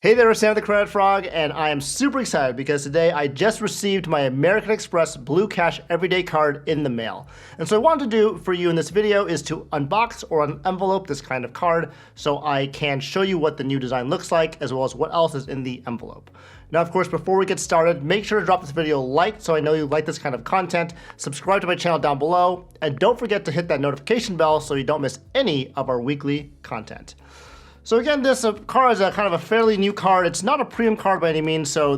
Hey there, Sam the Credit Frog, and I am super excited because today I just received my American Express Blue Cash Everyday card in the mail. And so what I wanted to do for you in this video is to unbox or envelope this kind of card so I can show you what the new design looks like as well as what else is in the envelope. Now, of course, before we get started, make sure to drop this video a like so I know you like this kind of content, subscribe to my channel down below, and don't forget to hit that notification bell so you don't miss any of our weekly content. So again, this card is a kind of a fairly new card. It's not a premium card by any means, so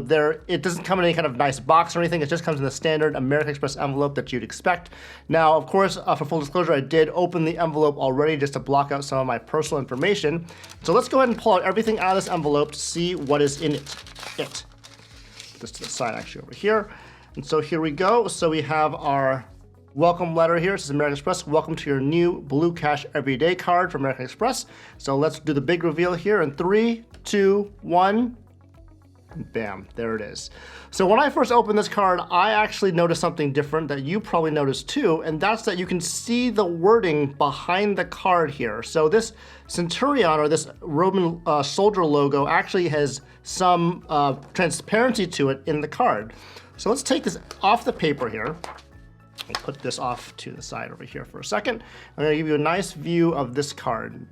it doesn't come in any kind of nice box or anything. It just comes in the standard American Express envelope that you'd expect. Now, of course, for full disclosure, I did open the envelope already just to block out some of my personal information. So let's go ahead and pull out everything out of this envelope to see what is in it. Just to the side, actually, over here. And so here we go. So we have our welcome letter here. It says American Express, welcome to your new Blue Cash Everyday card from American Express. So let's do the big reveal here in 3, 2, 1. Bam, there it is. So when I first opened this card, I actually noticed something different that you probably noticed too, and that's that you can see the wording behind the card here. So this Centurion, or this Roman soldier logo, actually has some transparency to it in the card. So let's take this off the paper here. I'll put this off to the side over here for a second. I'm going to give you a nice view of this card.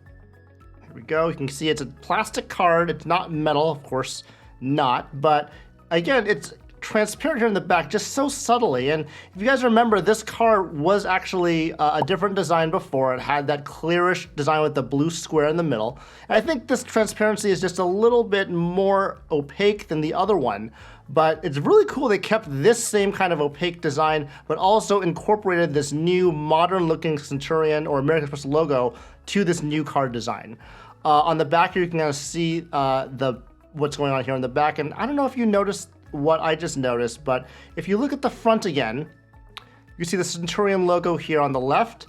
Here we go. You can see it's a plastic card. It's not metal, of course not. But again, it's transparent here in the back just so subtly. And if you guys remember, this card was actually a different design before. It had that clearish design with the blue square in the middle. And I think this transparency is just a little bit more opaque than the other one. But it's really cool they kept this same kind of opaque design, but also incorporated this new modern looking Centurion or American Express logo to this new card design. On the back here, you can kind of see what's going on here on the back. And I don't know if you noticed what I just noticed, but if you look at the front again, you see the Centurion logo here on the left.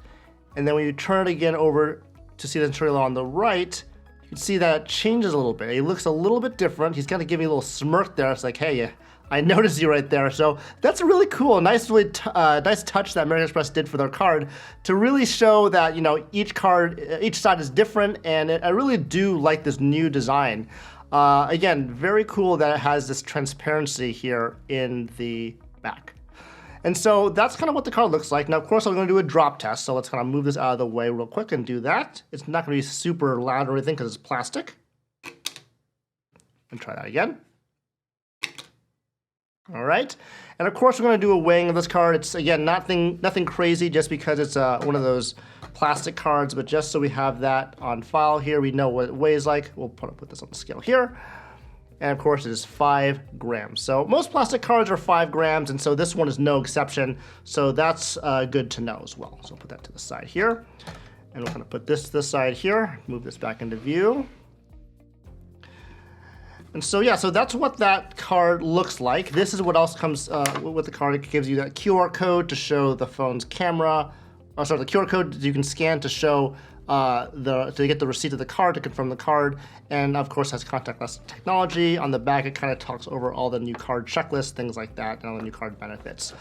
And then when you turn it again over to see the Centurion logo on the right, you can see that it changes a little bit. He looks a little bit different. He's kind of giving a little smirk there. It's like, hey, I noticed you right there. So that's really cool. Nice touch that American Express did for their card to really show that, you know, each side is different, and I really do like this new design. Again, very cool that it has this transparency here in the back. And so that's kind of what the card looks like. Now, of course, I'm going to do a drop test. So let's kind of move this out of the way real quick and do that. It's not going to be super loud or anything because it's plastic. And try that again. All right. And of course, we're going to do a weighing of this card. It's, again, nothing crazy just because it's one of those plastic cards, but just so we have that on file here, we know what it weighs like. We'll put this on the scale here. And of course, it is 5 grams. So most plastic cards are 5 grams, and so this one is no exception. So that's good to know as well. So I'll put that to the side here. And we'll kind of put this to the side here, move this back into view. And so, yeah, so that's what that card looks like. This is what else comes with the card. It gives you that QR code to show the phone's camera. Oh, sorry, the QR code you can scan to show to get the receipt of the card, to confirm the card, and of course has contactless technology. On the back, it kind of talks over all the new card checklists, things like that, and all the new card benefits.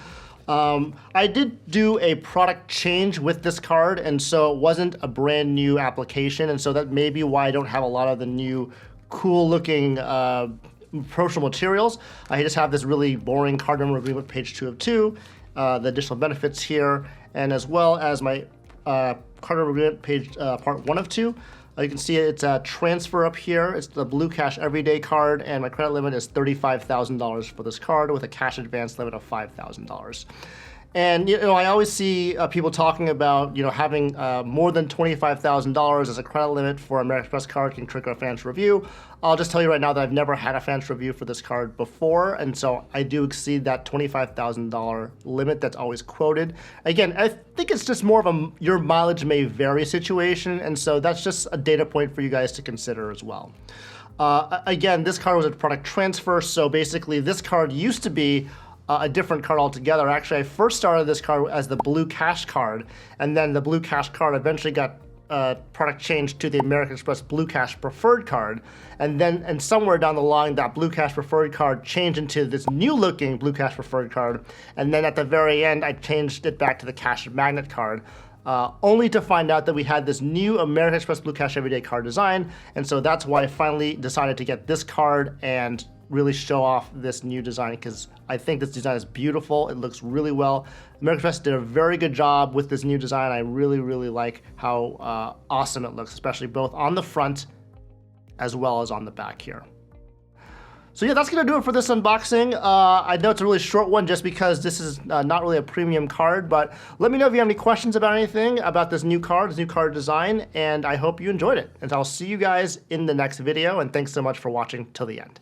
I did do a product change with this card, and so it wasn't a brand new application, and so that may be why I don't have a lot of the new cool looking promotional materials. I just have this really boring card member agreement, page 2 of 2, the additional benefits here, and as well as my card member agreement, page part 1 of 2. You can see it's a transfer up here. It's the Blue Cash Everyday card, and my credit limit is $35,000 for this card with a cash advance limit of $5,000. And you know, I always see people talking about, you know, having more than $25,000 as a credit limit for an American Express card can trigger a financial review. I'll just tell you right now that I've never had a financial review for this card before, and so I do exceed that $25,000 limit that's always quoted. Again, I think it's just more of your mileage may vary situation, and so that's just a data point for you guys to consider as well. Again, this card was a product transfer, so basically this card used to be a different card altogether. Actually, I first started this card as the Blue Cash card, and then the Blue Cash card eventually got product changed to the American Express Blue Cash Preferred card, and somewhere down the line, that Blue Cash Preferred card changed into this new looking Blue Cash Preferred card, and then at the very end, I changed it back to the Cash Magnet card. only to find out that we had this new American Express Blue Cash Everyday card design. And so that's why I finally decided to get this card and really show off this new design, because I think this design is beautiful. It looks really well. American Express did a very good job with this new design. I really, really like how awesome it looks, especially both on the front as well as on the back here. So yeah, that's gonna do it for this unboxing. I know it's a really short one just because this is not really a premium card, but let me know if you have any questions about anything about this new card design, and I hope you enjoyed it. And I'll see you guys in the next video, and thanks so much for watching till the end.